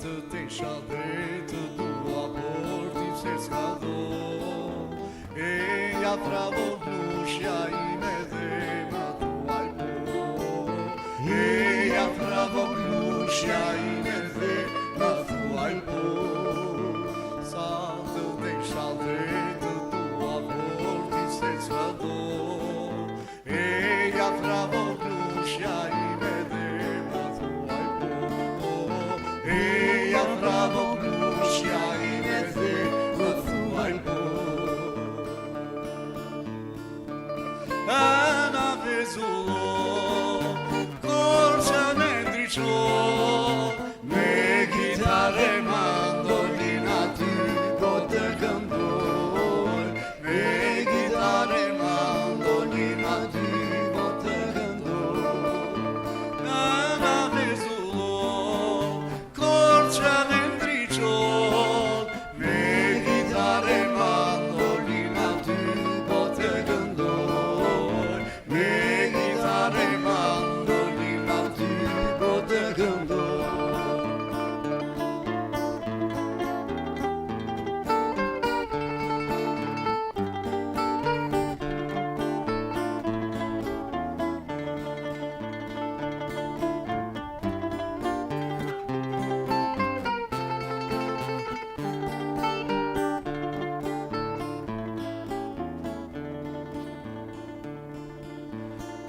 të tesha dhe të dua, por ti pse s'ka do. E ja travo blushja ime dhe ma thuaj po. E ja travo blushja ime dhe ma thuaj po. Sa të tesha dhe të dua, por ti pse s'ka do. E ja travo blushja ime dhe ma thuaj po. E ja travo blushja ime dhe ma thuaj po. Ana vezullo, corsa mentre ciò, me chitarre mandolina ty po të këndoj, me chitarre mandolina ty po të këndoj. Ana vezullo, corsa mentre ciò, me chitarre mandolina ty po të këndoj.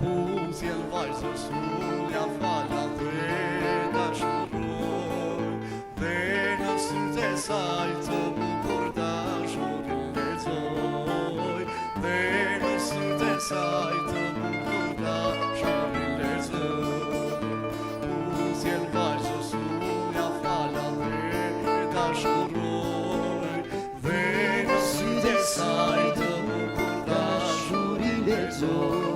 Pusjen vajzës ullja fala dhe dashuroj, dhe në sytë e saj të bukur dashurin lexoj, dhe në sytë e saj të bukur dashurin lexoj. Pusjen vajzës ullja fala dhe dashuroj, dhe në sytë e saj të bukur dashurin lexoj.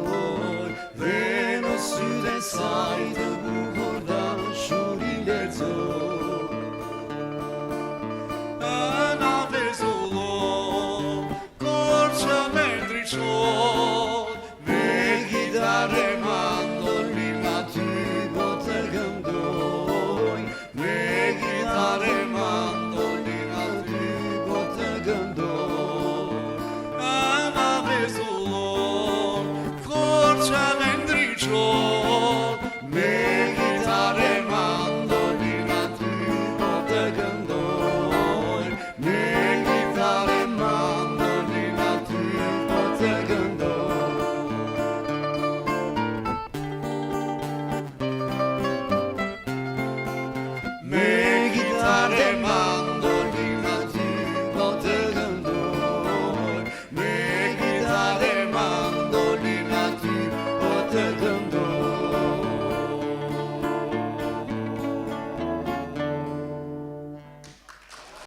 Dhe në sytë e saj të bukur dashurin lexoj. Ana vezullo, corsa mentre ciò.